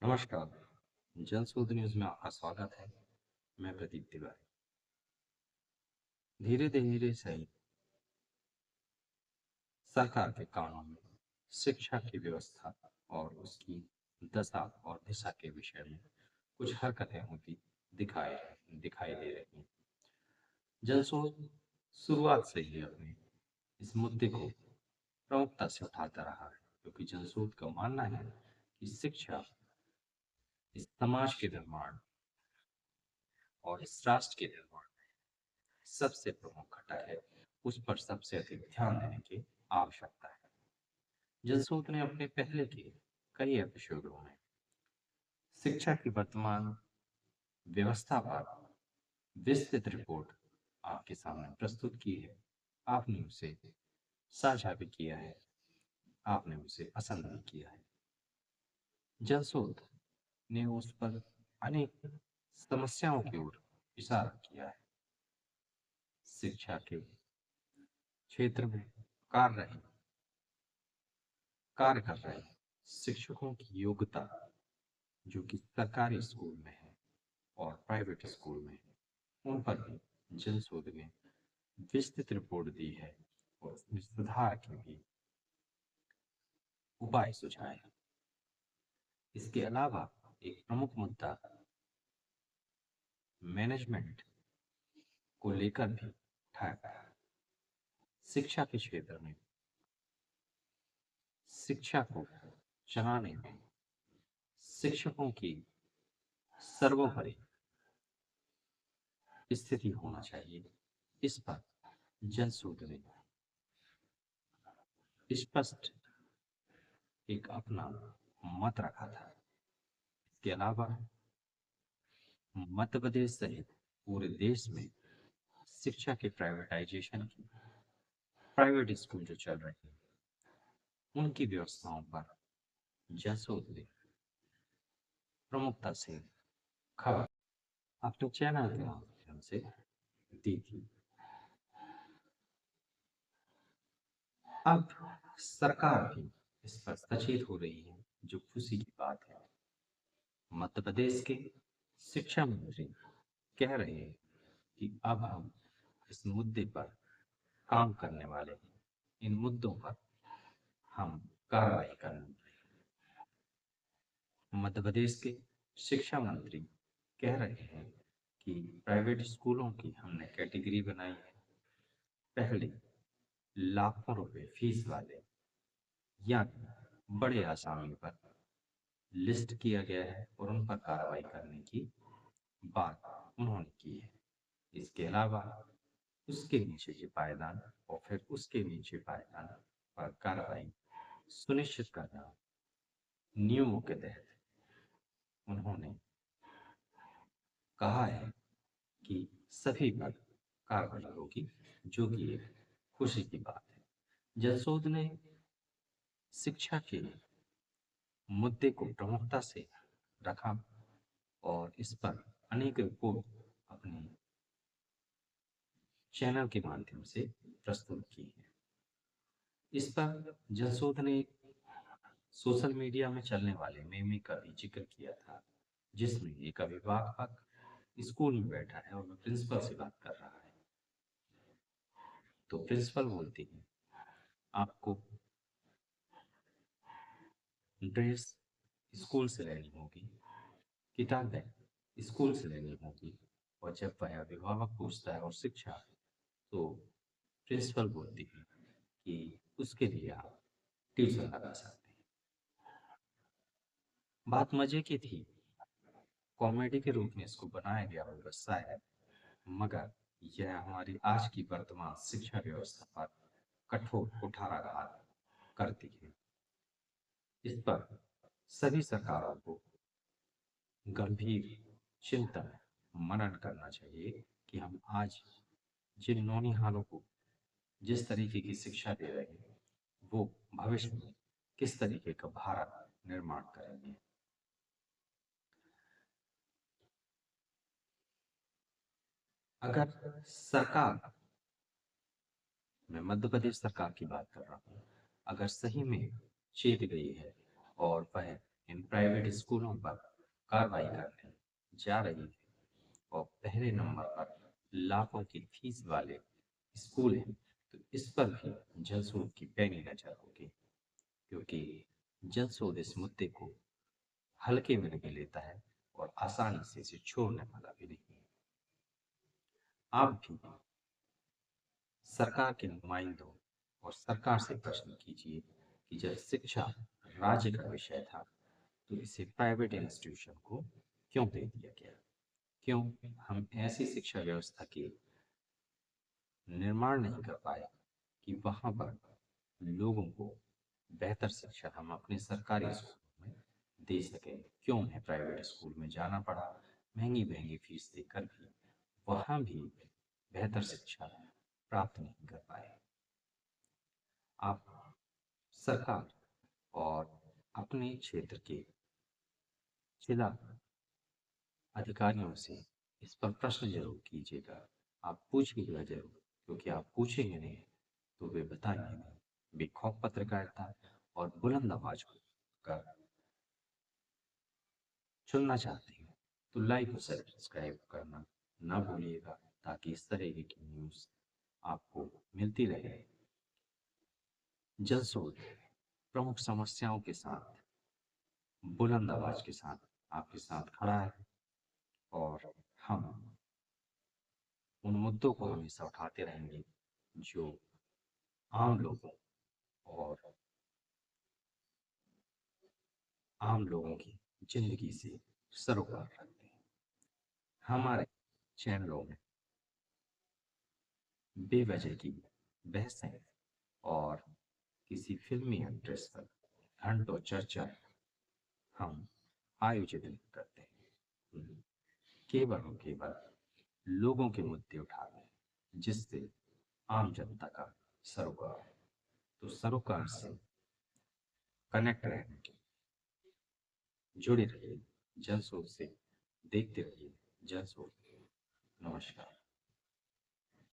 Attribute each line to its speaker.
Speaker 1: नमस्कार। जनशोध न्यूज में आपका स्वागत है। मैं प्रदीप तिवारी। धीरे धीरे सही सरकार के कानून में शिक्षा की व्यवस्था और उसकी दशा और दिशा के विषय में कुछ हरकतें होती दिखाई दिखाई दे रही हैं। जनशोध शुरुआत से ही अपने इस मुद्दे को प्रमुखता से उठाता रहा है, क्योंकि जनशोध का मानना है कि शिक्षा इस समाज के निर्माण और इस राष्ट्र के निर्माण सबसे प्रमुख घटक है। उस पर सबसे अधिक ध्यान देने की आवश्यकता है। जनशोध ने अपने पहले के कई एपिसोडों में शिक्षा की वर्तमान व्यवस्था पर विस्तृत रिपोर्ट आपके सामने प्रस्तुत की है। आपने उसे साझा भी किया है, आपने उसे पसंद भी किया है। जनशोध ने उस पर अनेक समस्याओं की ओर इशारा किया है। शिक्षा के क्षेत्र में कार्य कार्य कर रहे शिक्षकों की योग्यता, जो कि सरकारी स्कूल में है और प्राइवेट स्कूल में है, उन पर भी जनशोध ने विस्तृत रिपोर्ट दी है और उसमें सुधार के भी उपाय सुझाए हैं। इसके अलावा एक प्रमुख मुद्दा मैनेजमेंट को लेकर भी उठाया गया है। शिक्षा के क्षेत्र में शिक्षा को चलाने में शिक्षकों की सर्वोपरि स्थिति होना चाहिए। इस पर जनशोध ने स्पष्ट एक अपना मत रखा था। इसके अलावा मध्य प्रदेश सहित पूरे देश में शिक्षा के प्राइवेटाइजेशन की प्राइवेट स्कूल जो चल रहे हैं, उनकी व्यवस्थाओं पर जनशोध ने प्रमुखता से खबर अपने चैनल के माध्यम से दी थी। अब सरकार भी इस पर सचेत हो रही है, जो खुशी की बात है। मध्य प्रदेश के शिक्षा मंत्री कह रहे हैं कि अब हम इस मुद्दे पर काम करने वाले हैं। इन मुद्दों पर हम कार्रवाई करेंगे। मध्य प्रदेश के शिक्षा मंत्री कह रहे हैं कि प्राइवेट स्कूलों की हमने कैटेगरी बनाई है। पहले लाखों रुपए फीस वाले या बड़े आसामी पर लिस्ट किया गया है और उन पर कार्रवाई करने की बात उन्होंने की है। इसके अलावा उसके नीचे के पायदान और फिर उसके नीचे पायदान पर कार्रवाई सुनिश्चित करना नियमों के तहत उन्होंने कहा है कि सभी पर कार्रवाई होगी, जो कि एक खुशी की बात है। जनशोध ने शिक्षा के मुद्दे को प्रमुखता से रखा और इस पर अनेक रिपोर्ट अपने चैनल के माध्यम से प्रस्तुत की है। इस पर जनशोध ने सोशल मीडिया में चलने वाले मेमे का भी जिक्र किया था, जिसमें एक अभिभावक स्कूल में बैठा है और प्रिंसिपल से बात कर रहा है। तो प्रिंसिपल बोलती है, आपको ड्रेस स्कूल से लेनी होगी, किताबें स्कूल से लेनी होगी। और जब वह अभिभावक पूछता है और शिक्षा, तो प्रिंसिपल बोलती है कि उसके लिए आप ट्यूशन लगा सकते हैं। बात मजे की थी, कॉमेडी के रूप में इसको बनाया गया होगा शायद, मगर यह हमारी आज की वर्तमान शिक्षा व्यवस्था पर कठोर कुठाराघात करती है। इस पर सभी सरकारों को गंभीर चिंतन मनन करना चाहिए कि हम आज जिन नौनिहालों को जिस तरीके की शिक्षा दे रहे हैं, वो भविष्य में किस तरीके का भारत निर्माण करेंगे। अगर सरकार, मैं मध्य प्रदेश सरकार की बात कर रहा हूँ, अगर सही में चेत गई है और वह इन प्राइवेट प्राइवेट स्कूलों पर कार्रवाई करने जा रही है और पहले नंबर पर लाखों की फीस वाले स्कूल हैं, तो इस पर भी जलसूद की पैनी नजर होगी, क्योंकि जलसूद इस मुद्दे को हल्के में नहीं लेता है और आसानी से इसे छोड़ने वाला भी नहीं। आप भी सरकार के नुमाइंदों और सरकार से प्रश्न कीजिए कि जब शिक्षा राज्य का विषय था तो इसे प्राइवेट इंस्टीट्यूशन को क्यों दे दिया गया, क्यों हम ऐसी शिक्षा व्यवस्था के निर्माण नहीं कर पाए कि वहां पर लोगों को बेहतर शिक्षा हम अपने सरकारी स्कूलों में दे सकें, क्यों उन्हें प्राइवेट स्कूल में जाना पड़ा, महंगी महंगी फीस देकर भी वहां भी बेहतर शिक्षा प्राप्त नहीं कर पाए। आप सरकार और अपने क्षेत्र के जिला अधिकारियों से इस पर प्रश्न जरूर कीजिएगा, आप पूछिएगा जरूर, क्योंकि आप पूछेंगे नहीं तो वे बताएंगे नहीं। बेखौफ पत्रकारिता और बुलंद आवाज का सुनना चाहते हैं तो लाइक और सब्सक्राइब करना ना भूलिएगा, ताकि इस तरह की न्यूज़ आपको मिलती रहे। जलसोद प्रमुख समस्याओं के साथ बुलंद आवाज के साथ आपके साथ खड़ा है और हम उन मुद्दों को हमेशा उठाते रहेंगे जो आम लोगों और आम लोगों की जिंदगी से सरोकार रखते हैं। हमारे चैनलों में बेवजह की बहसें और किसी फिल्मी एक्ट्रेस पर घंटों चर्चा हम आयोजित नहीं करते हैं, केवल और केवल लोगों के मुद्दे उठाते हैं जिससे आम जनता का सरोकार, तो सरोकार से कनेक्ट रहने के जुड़े रहिए, जलस्रोत से देखते रहिए जलस्रोत। नमस्कार।